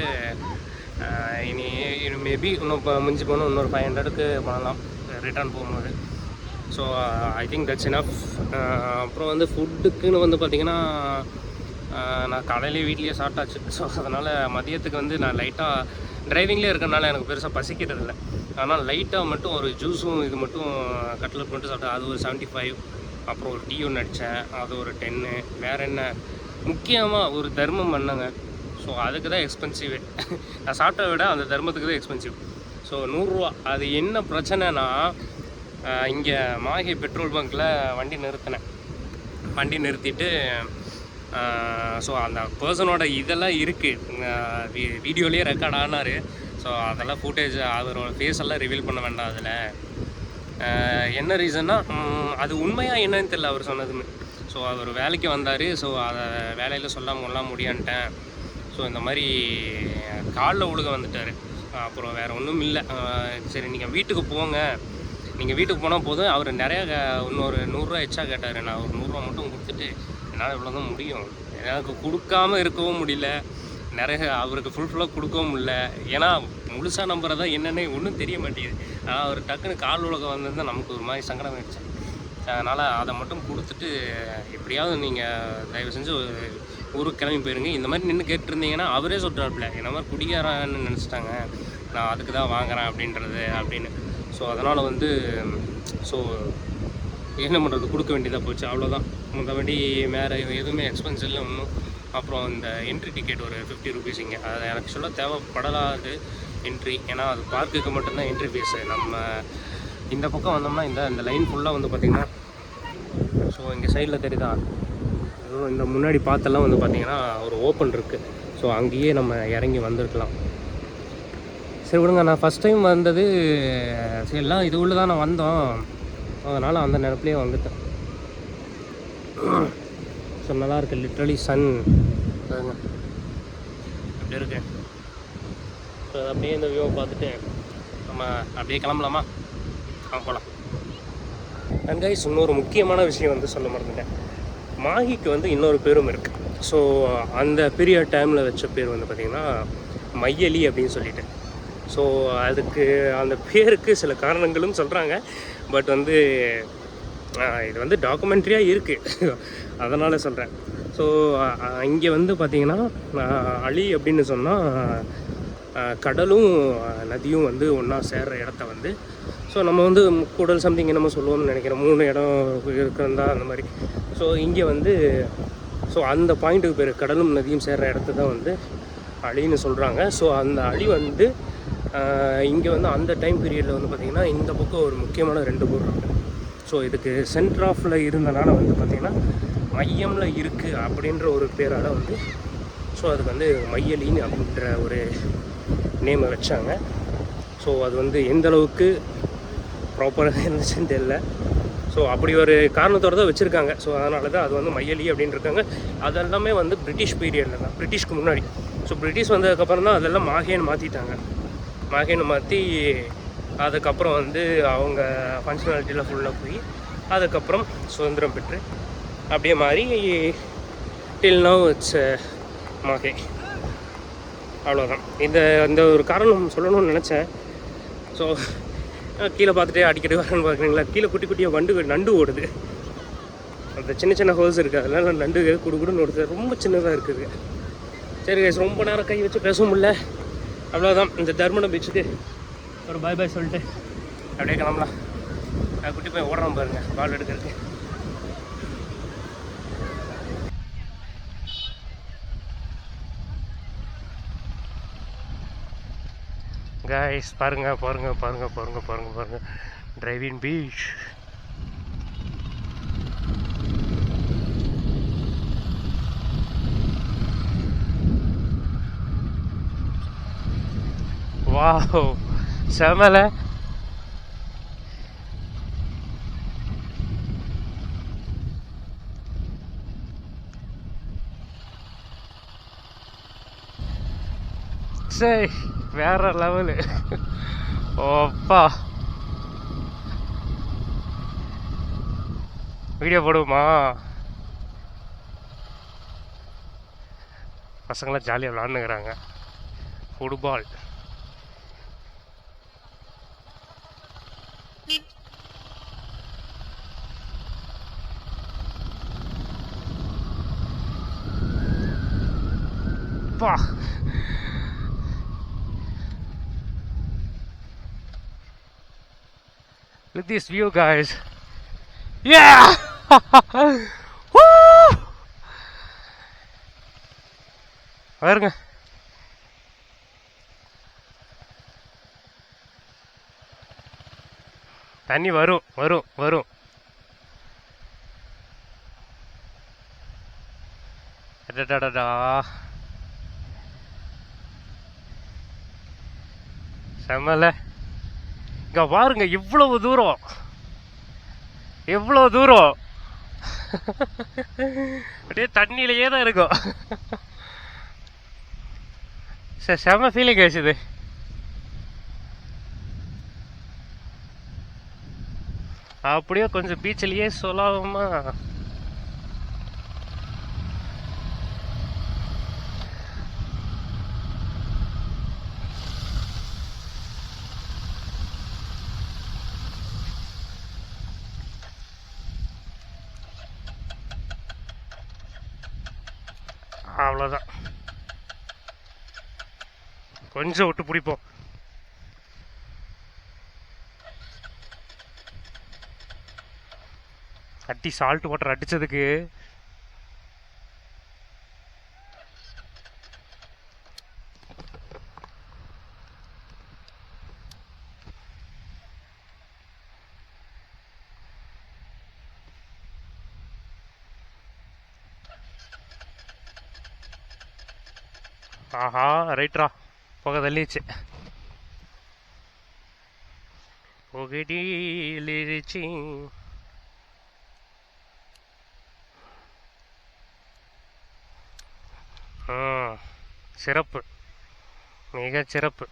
இனி மேபி இன்னும் முடிஞ்சு போகணும், இன்னொரு 500க்கு பண்ணலாம் ரிட்டர்ன் போகும்போது. So I think that's enough. அப்புறம் வந்து ஃபுட்டுக்குன்னு வந்து பார்த்திங்கன்னா நான் காலையிலே வீட்லேயே சாப்பிட்டாச்சு. ஸோ அதனால் மதியத்துக்கு வந்து நான் லைட்டாக டிரைவிங்லேயே இருக்கிறனால எனக்கு பெருசாக பசிக்கிறது இல்லை. ஆனால் லைட்டாக மட்டும் ஒரு ஜூஸும் இது மட்டும் கட்லட் மட்டும் சாப்பிட்டேன், அது ஒரு 75. அப்புறம் ஒரு டீ ஒன்று அடித்தேன், அது ஒரு 10. வேறு என்ன, முக்கியமாக ஒரு தர்மம் பண்ணேங்க. ஸோ ஸோ அதுக்கு தான் எக்ஸ்பென்சிவே. நான் சாப்பிட்ட விட அந்த தர்மத்துக்கு தான் எக்ஸ்பென்சிவ். ஸோ 100 ரூபா. அது என்ன பிரச்சனைனா, இங்கே மாஹே பெட்ரோல் பங்க்கில் வண்டி நிறுத்திட்டு ஸோ அந்த பர்சனோட இதெல்லாம் இருக்குது, வீடியோலேயே ரெக்கார்ட் ஆனார். ஸோ அதெல்லாம் ஃபுட்டேஜ், அவரோட ஃபேஸ் எல்லாம் ரிவீல் பண்ண வேண்டாம். அதில் என்ன ரீசன்னா, அது உண்மையாக என்னன்னு தெரியல அவர் சொன்னதுமே. ஸோ அவர் வேலைக்கு வந்தார். ஸோ அதை வேலையில் சொல்லாமல் முடியான்ட்டேன். ஸோ இந்த மாதிரி காலில் உழுக வந்துட்டார். அப்புறம் வேறு ஒன்றும் இல்லை. சரி நீங்கள் வீட்டுக்கு போங்க, நீங்கள் வீட்டுக்கு போனால் போதும். அவர் நிறையா இன்னொரு 100 ரூபா எச்சா கேட்டார். நான் ஒரு 100 ரூபா மட்டும் கொடுத்துட்டு என்னால் இவ்வளோ தான் முடியும், எனக்கு கொடுக்காமல் இருக்கவும் முடியல, நிறைய அவருக்கு ஃபுல்லாக கொடுக்கவும் முடியல. ஏன்னா முழுசாக நம்புறதா என்னென்னு ஒன்றும் தெரிய மாட்டேங்குது. ஆனால் அவர் டக்குன்னு கால் உலகம் வந்திருந்தால் நமக்கு ஒரு மாதிரி சங்கடம் ஆகிடுச்சு. அதனால் அதை மட்டும் கொடுத்துட்டு எப்படியாவது நீங்கள் தயவு செஞ்சு ஊருக்கு கிளம்பி போயிருங்க. இந்த மாதிரி நின்று கேட்டுருந்தீங்கன்னா அவரே சொல்கிறாப்புல, என்ன மாதிரி குடிகாரன்னு நினச்சிட்டாங்க, நான் அதுக்கு தான் வாங்குகிறேன் அப்படின்னு. ஸோ அதனால் ஸோ என்ன பண்ணுறது, கொடுக்க வேண்டியதாக போச்சு, அவ்வளோதான். மற்றபடி வேறு எதுவுமே எக்ஸ்பென்ஸ் இல்லை ஒன்றும். அப்புறம் இந்த என்ட்ரி டிக்கெட் ஒரு 50 ருபீஸ் இங்கே, அது எனக்கு சொல்ல தேவைப்படலாது என்ட்ரி. ஏன்னா அது பார்க்குக்கு மட்டும்தான் என்ட்ரி ஃபீஸு. நம்ம இந்த பக்கம் வந்தோம்னா இந்த லைன் ஃபுல்லாக பார்த்திங்கன்னா, ஸோ இங்கே சைடில் தெரியுதா, இந்த முன்னாடி பார்த்தெல்லாம் பார்த்திங்கன்னா ஒரு ஓப்பன் இருக்குது. ஸோ அங்கேயே நம்ம இறங்கி வந்திருக்கலாம். சரி விடுங்க, நான் ஃபஸ்ட் டைம் வந்தது சரிலாம் இது உள்ள தான் நான் வந்தோம், அதனால் அந்த நினப்பிலே வந்துட்டேன். ஸோ நல்லாயிருக்கு, லிட்ரலி சன் அப்படி இருக்கு. ஸோ அப்படியே இந்த வியூவை பார்த்துட்டு நம்ம அப்படியே கிளம்பலாமா? போகலாம். அண்ட் கைஸ், இன்னொரு முக்கியமான விஷயம் சொல்ல மறந்துட்டேன். மாஹிக்கு இன்னொரு பேரும் இருக்குது. ஸோ அந்த பீரியட் டைமில் வச்ச பேர் பார்த்திங்கன்னா மையலி அப்படின்னு சொல்லிட்டு. ஸோ அதுக்கு அந்த பேருக்கு சில காரணங்களும் சொல்கிறாங்க. பட் இது டாக்குமெண்ட்ரியாக இருக்குது, அதனால் சொல்கிறேன். ஸோ இங்கே பார்த்திங்கன்னா அலி அப்படின்னு சொன்னால் கடலும் நதியும் ஒன்றா சேர்கிற இடத்த ஸோ நம்ம கூடல் சம்திங் என்னமோ சொல்லுவோம்னு நினைக்கிறேன், 3 இடம் இருக்கிறதா அந்த மாதிரி. ஸோ இங்கே ஸோ அந்த பாயிண்ட்டுக்கு பேர் கடலும் நதியும் சேர்கிற இடத்த தான் அலின்னு சொல்கிறாங்க. ஸோ அந்த அலி இங்கே அந்த டைம் பீரியடில் பார்த்திங்கன்னா இந்த பக்கம் ஒரு முக்கியமான 2 ஊர் இருக்குது. ஸோ இதுக்கு சென்டர் ஆஃபில் இருந்தனால பார்த்திங்கன்னா மையமில் இருக்குது அப்படின்ற ஒரு பேரால் ஸோ அதுக்கு மையலின்னு அப்படின்ற ஒரு நேமை வச்சாங்க. ஸோ அது எந்தளவுக்கு ப்ராப்பராக இருந்துச்சுன்னு தெரியல. ஸோ அப்படி ஒரு காரணத்தோடு தான் வச்சுருக்காங்க. ஸோ அதனால தான் அது மையலி அப்படின்னு இருக்காங்க. அதெல்லாமே பிரிட்டிஷ் பீரியடில் தான், பிரிட்டிஷ்க்கு முன்னாடி. ஸோ பிரிட்டிஷ் வந்ததுக்கப்புறம் தான் அதெல்லாம் மாஹேன்னு மாற்றிட்டாங்க. மாஹேன்னு மாற்றி அதுக்கப்புறம் அவங்க ஃபங்க்ஷனாலிட்டியில் ஃபுல்லாக போய் அதுக்கப்புறம் சுதந்திரம் பெற்று அப்படியே மாறி டில் நவ் இட்ஸ் மாஹே. அவ்வளோதான். இந்த ஒரு காரணம் சொல்லணும்னு நினச்சேன். ஸோ கீழே பார்த்துட்டே அடிக்கடி வரேன்னு பார்க்குறீங்களா, கீழே குட்டி குட்டியாக நண்டு ஓடுது. அந்த சின்ன ஹோல்ஸ் இருக்குது, அதெல்லாம் நண்டு குடுக்குடுன்னு ஓடுது, ரொம்ப சின்னதாக இருக்குது. சரி கைஸ், ரொம்ப நேரம் கை வச்சு பேசவும் முடியல. அவ்வளோதான். இந்த தர்மடம் பீச்சுக்கு ஒரு பாய் சொல்லிட்டு அப்படியே கிளம்பலாம். குட்டி போய் ஓடுறோம் பாருங்கள், பால் எடுக்கிறதுக்கு. கைஸ் பாருங்க டிரைவிங் பீச். வாவ், செமல. சரி, வேற லெவலு. ஓப்பா, வீடியோ போடுவோமா? பசங்களாம் ஜாலியாக விளாண்டுக்கிறாங்க ஃபுட்பால். பா, look at this view, guys. Yeah! Woo! பாருங்க, தண்ணி வரும் வரும் வரும். அடடடா, செம்மல. இங்க பாருங்க, இவ்வளவு தூரம், எவ்வளவு தூரம் அப்படியே தண்ணியிலேயே தான் இருக்கும். செம்ம ஃபீலிங் ஆயிடுச்சு. அப்படியே கொஞ்சம் பீச்சிலேயே சொல்லாம அவ்வளோதான். கொஞ்சம் விட்டு பிடிப்போம். அட்டி சால்ட் வாட்டர் அடிச்சதுக்கு ஆஹா, ரைட்ரா, புகை தள்ளிச்சு. புகடிச்சு. சிறப்பு, மிக சிறப்பு.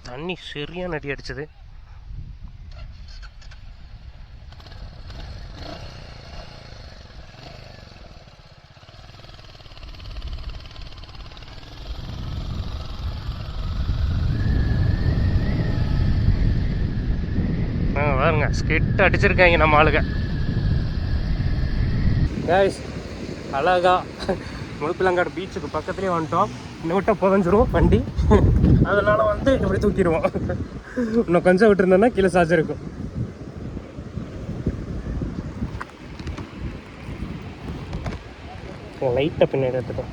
தண்ணி சரியான அடி அடிச்சது. பாருங்க, ஸ்கெட் அடிச்சிருக்காங்க நம்ம ஆளுங்க. கைஸ், அழகா முழுப்பிலங்காடு பீச்சுக்கு பக்கத்துலேயே வந்துட்டோம். இன்னும் விட்டால் புதஞ்சிரும் வண்டி, அதனால் வந்து இப்படி தூக்கிடுவோம். இன்னும் கொஞ்சம் விட்டுருந்தோன்னா கீழே சாய்ச்சிருக்கும். லைட்டாக பின்னாடி எடுத்துட்டோம்.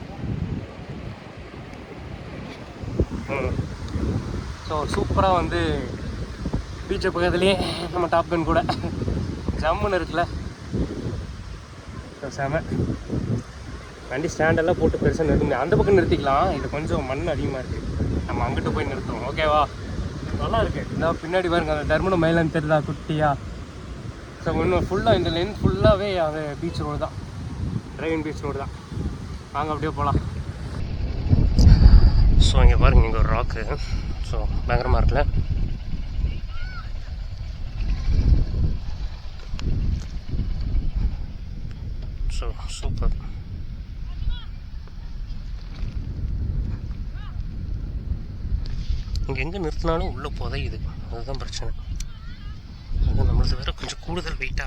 ஸோ சூப்பராக வந்து பீச்சை பக்கத்துலேயே நம்ம டாப் கன் கூட ஜம்முன்னு இருக்குல்ல. செம. வண்டி ஸ்டாண்டெல்லாம் போட்டு பெருசாக நிறுத்த, அந்த பக்கம் நிறுத்திக்கலாம். இது கொஞ்சம் மண் அதிகமாக இருக்குது, நம்ம அங்கிட்டு போய் நிறுத்துவோம். ஓகேவா? நல்லா இருக்குது. இந்த பின்னாடி பாருங்க, அந்த டர்மனு மயிலான்னு தெரியுதா குட்டியா. ஸோ இன்னும் ஃபுல்லாக இந்த லென்த் ஃபுல்லாகவே அது பீச் ரோடு தான், டிரைவிங் பீச் ரோடு தான். வாங்க அப்படியே போகலாம். ஸோ இங்கே பாருங்க, இங்கே ஒரு ராக்கு. ஸோ பயங்கரமாக இருக்குல்ல. So super. இங்கே எங்கே நிறுத்தினாலும் உள்ளே புதையுது, அதுதான் பிரச்சனை. அது நம்மளுக்கு வேற கொஞ்சம் கூடுதல் வெயிட்டா.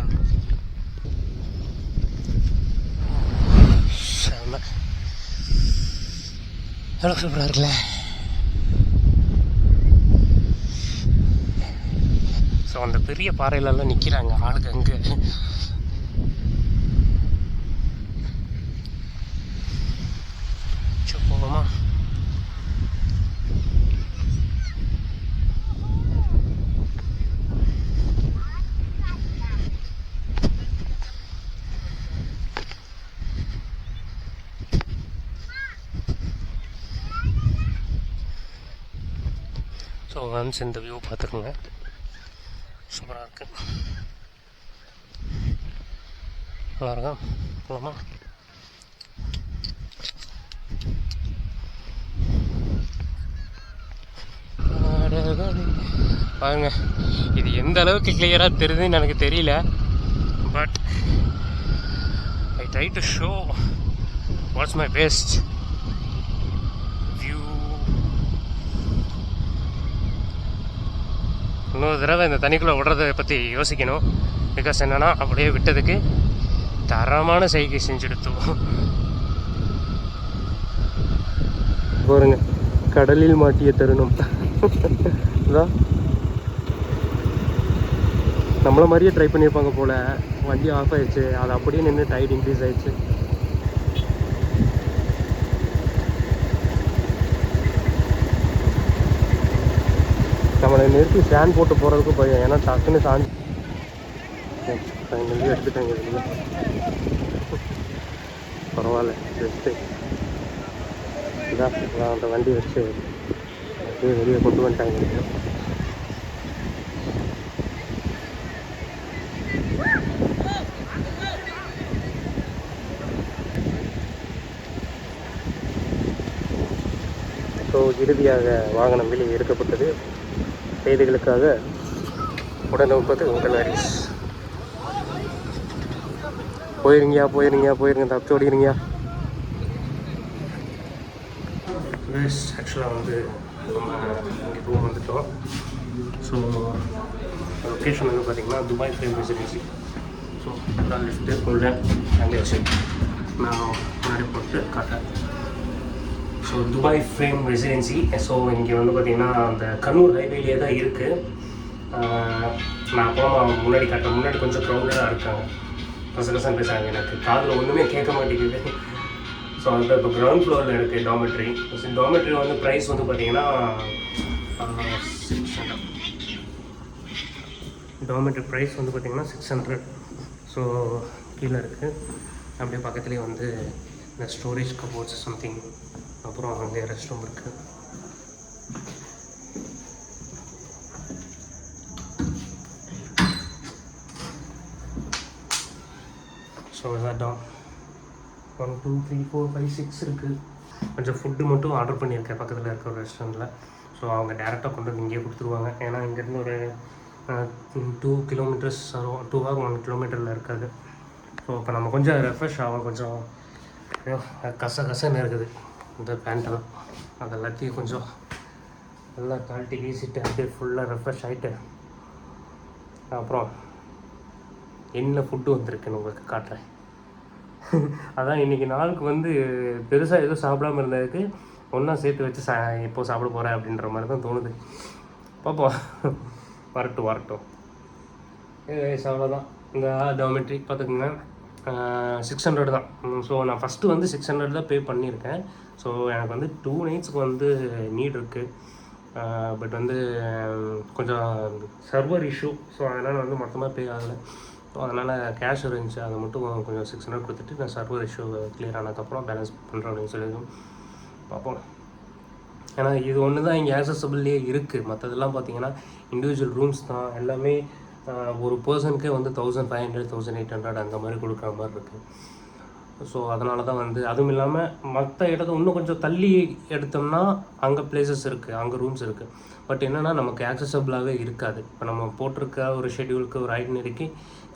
செம, எவ்வளோ சூப்பராக இருக்குல்ல. ஸோ அந்த பெரிய பாறையிலெல்லாம் நிற்கிறாங்க ஆளுங்க அங்கே. போகலாமா? ஸோ ஒன்ஸ் இந்த வியூ பார்த்துருங்க, சூப்பராக இருக்கு. நல்லா இருக்கா? போகலாமா? பாருங்க, இது எந்த அளவுக்கு கிளியராக தெரியுதுன்னு எனக்கு தெரியல. But I try to show watts my best view. இன்னொரு தடவை இந்த தண்ணிக்குள்ளே விடுறதை பற்றி யோசிக்கணும். பிகாஸ் என்னென்னா, அப்படியே விட்டதுக்கு தரமான செய்கை செஞ்செடுத்தோம். பாருங்க, கடலில் மாட்டிய தருணம். நம்மள மாதிரியே ட்ரை பண்ணியிருப்பாங்க போல். வண்டி ஆஃப் ஆயிடுச்சு, அது அப்படியே நின்று டைட் இன்க்ரீஸ் ஆயிடுச்சு. நிறுத்தி ஸ்டாண்ட் போட்டு போகிறதுக்கு பயம். ஏன்னா டக்குன்னு சாஞ்சி இங்கேருந்து எடுத்துட்டாங்க. வெளியே பரவாயில்ல, ஜஸ்ட்டு இதான் அந்த வண்டி வச்சு அப்படியே வெளியே கொண்டு வந்துட்டாங்க. ஸோ இறுதியாக வாகனம் வெளியே எடுக்கப்பட்டது. செய்திகளுக்காக உடனுக்குவது உங்கள் ஹரிஸ். போயிருங்க தப்பிச்சு ஓடிடுங்க. ஆக்சுவலாக வந்து நம்ம இங்கே ரூம் வந்துட்டோம். ஸோ லொக்கேஷன் வந்து பார்த்திங்கன்னா துபாய் ஃப்ரேம் ரெசிடென்சி. ஸோ நான் லிஃப்ட்டு சொல்கிறேன் அங்கே வச்சு நான் முன்னாடி போட்டு காட்டேன். So Dubai frame residency. So இங்கே வந்து பார்த்திங்கன்னா அந்த கண்ணூர் ஹைவேலியே தான் இருக்குது. நான் முன்னாடி காட்டுறேன். முன்னாடி கொஞ்சம் க்ரௌடாக இருக்காங்க, கசகசம் பேசுகிறாங்க, எனக்கு காதில் ஒன்றுமே கேட்க மாட்டேங்குது. ஸோ அந்த இப்போ கிரவுண்ட் ஃப்ளோரில் இருக்குது டாமெட்ரி. டாமெட்ரி வந்து ப்ரைஸ் வந்து பார்த்திங்கன்னா 600. டாமெட்ரி ப்ரைஸ் வந்து பார்த்திங்கன்னா 600. ஸோ கீழே இருக்குது. அப்படியே பக்கத்துலேயே வந்து இந்த ஸ்டோரேஜ் கபோர்ட்ஸ் சம்திங், அப்புறம் அங்கே ரெஸ்ட் ரூம் இருக்குது. ஸோ இதான் 1 2 3 4 5 6 இருக்குது. கொஞ்சம் ஃபுட்டு மட்டும் ஆர்டர் பண்ணியிருக்கேன் பக்கத்தில் இருக்க ஒரு ரெஸ்டாரண்ட்டில். ஸோ அவங்க டேரெக்டாக கொண்டு வந்து இங்கேயே கொடுத்துருவாங்க. ஏன்னா இங்கேருந்து ஒரு 2 கிலோமீட்டர்ஸ் 2 or 1 கிலோமீட்டரில் இருக்காது. ஸோ இப்போ நம்ம கொஞ்சம் ரெஃப்ரெஷ் ஆகும். கொஞ்சம் கசன்னு இருக்குது இந்த பேண்ட்டெல்லாம். அது எல்லாத்தையும் கொஞ்சம் நல்லா கழட்டி வீசிட்டு அப்படியே ஃபுல்லாக ரெஃப்ரெஷ் ஆகிட்டு அப்புறம் என்ன ஃபுட்டு வந்திருக்குன்னு உங்களுக்கு காட்டுறேன். அதான் இன்றைக்கி நாளுக்கு வந்து பெருசாக எதுவும் சாப்பிடாமல் இருந்ததுக்கு ஒன்றா சேர்த்து வச்சு எப்போது சாப்பிட போகிறேன் அப்படின்ற மாதிரி தான் தோணுது. பார்ப்போம், வரட்டும். அவ்வளோதான். இந்த டாமெட்ரி பார்த்துக்குங்க 600 தான். ஸோ நான் ஃபஸ்ட்டு வந்து 600 தான் பே பண்ணியிருக்கேன். ஸோ எனக்கு வந்து 2 நைட்ஸ்க்கு வந்து நீட் இருக்குது. பட் வந்து கொஞ்சம் சர்வர் இஷ்யூ. ஸோ அதனால் வந்து மொத்தமாக பே ஆகலை. ஸோ அதனால் கேஷ் இருந்துச்சு, அதை மட்டும் கொஞ்சம் 600 கொடுத்துட்டு நான் சர்வர் இஷ்யூ கிளியர் ஆனதுக்கப்புறம் பேலன்ஸ் பண்ணுறேன் அப்படின்னு சொல்லி பார்ப்போம். ஏன்னா இது ஒன்று தான் இங்கே ஆக்சசபிள்லேயே இருக்குது. மற்றதெல்லாம் பார்த்தீங்கன்னா இண்டிவிஜுவல் ரூம்ஸ் தான் எல்லாமே. ஒரு பர்சனுக்கே வந்து 1500 1800 அந்த மாதிரி கொடுக்குற மாதிரி இருக்குது. ஸோ அதனால தான் வந்து அதுவும் இல்லாமல் மற்ற இடத்த இன்னும் கொஞ்சம் தள்ளி எடுத்தோம்னா அங்கே பிளேசஸ் இருக்குது, அங்கே ரூம்ஸ் இருக்குது. பட் என்னென்னா நமக்கு ஆக்சசபிளாகவே இருக்காது. இப்போ நம்ம போட்டிருக்க ஒரு ஷெட்யூலுக்கு ஒரு ஐட்னரிக்கு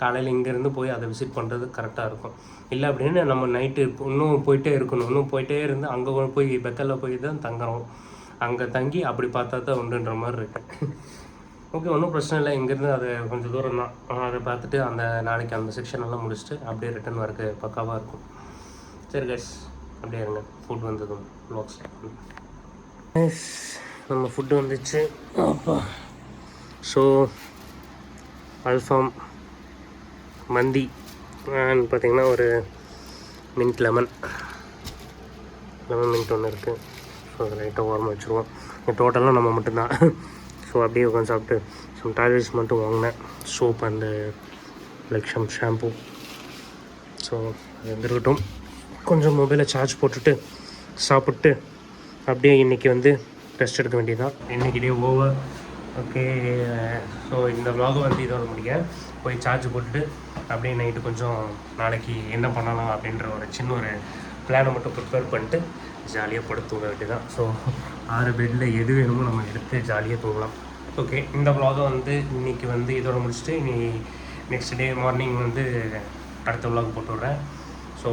காலையில் இங்கேருந்து போய் அதை விசிட் பண்ணுறது கரெக்டாக இருக்கும். இல்லை அப்படின்னு நம்ம நைட்டு இன்னும் போயிட்டே இருக்கணும். இன்னும் போயிட்டே இருந்து அங்கே போய் பெத்தலில் போய் தான் தங்குறோம். அங்கே தங்கி அப்படி பார்த்தா தான் உண்டுன்ற மாதிரி இருக்குது. ஓகே, ஒன்றும் பிரச்சனை இல்லை. இங்கேருந்து அது கொஞ்சம் தூரம் தான். அதை பார்த்துட்டு அந்த நாளைக்கு அந்த செக்ஷன் எல்லாம் முடிச்சுட்டு அப்படியே ரிட்டர்ன் வரக்கு பக்காவாக இருக்கும். சரி கைஸ், அப்படியே இருங்க. ஃபுட் வந்ததும் வ்ளாக்ஸ் நம்ம ஃபுட்டு வந்துச்சு. அப்பா, ஸோ அல்ஃபாம் மந்தி பார்த்திங்கன்னா ஒரு லெமன் மின்ட் ஒன்று இருக்குது. ஸோ அதை லைட்டாக ஓரமாக வச்சுருவோம். டோட்டலாக நம்ம மட்டும்தான். ஸோ அப்படியே உட்காந்து சாப்பிட்டு சம் டாய்லெட்ஸ் மட்டும் வாங்கினேன். சோப் அண்டு லக்ஷம் ஷாம்பூ. ஸோ அது வந்துருக்கட்டும். கொஞ்சம் மொபைலை சார்ஜ் போட்டுட்டு சாப்பிட்டு அப்படியே இன்றைக்கி வந்து ரெஸ்ட் எடுக்க வேண்டியதுதான். இன்றைக்கி டே ஓவர். ஓகே, ஸோ இந்த vlog வந்து இதோட முடிய போய் சார்ஜ் போட்டுட்டு அப்படியே நைட்டு கொஞ்சம் நாளைக்கு என்ன பண்ணலாம் அப்படின்ற ஒரு சின்ன ஒரு பிளானை மட்டும் ப்ரிப்பேர் பண்ணிட்டு ஜாலியாக படுத்து தூங்க வேண்டியதான். ஸோ 6 பெட்டில் எது வேணுமோ நம்ம எடுத்து ஜாலியாக தூங்கலாம். ஓகே, இந்த vlog வந்து இன்றைக்கி வந்து இதோட முடிச்சுட்டு இனி நெக்ஸ்ட் டே மார்னிங் வந்து அடுத்த vlog போட்டு விட்றேன். ஸோ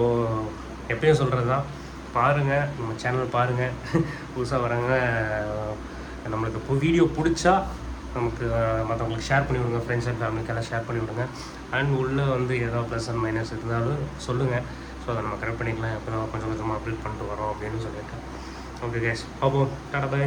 எப்பயும் சொல்கிறது தான், பாருங்கள், நம்ம சேனல் பாருங்கள். புதுசாக வராங்க, நம்மளுக்கு இப்போ வீடியோ பிடிச்சா நமக்கு மற்றவங்களுக்கு ஷேர் பண்ணி விடுங்க. ஃப்ரெண்ட்ஸ் அண்ட் ஃபேமிலிக்கெல்லாம் ஷேர் பண்ணி விடுங்க. அண்ட் உள்ளே வந்து ஏதாவது ப்ளஸ் அண்ட் மைனஸ் இருந்தாலும் சொல்லுங்கள். ஸோ அதை நம்ம கரெக்ட் பண்ணிக்கலாம். எப்போ தான் கொஞ்சம் கொஞ்சமாக அப்டேட் பண்ணிட்டு வரோம் அப்படின்னு சொல்லியிருக்கேன். ஓகே கைஸ், பார்ப்போம். டாடா, பை.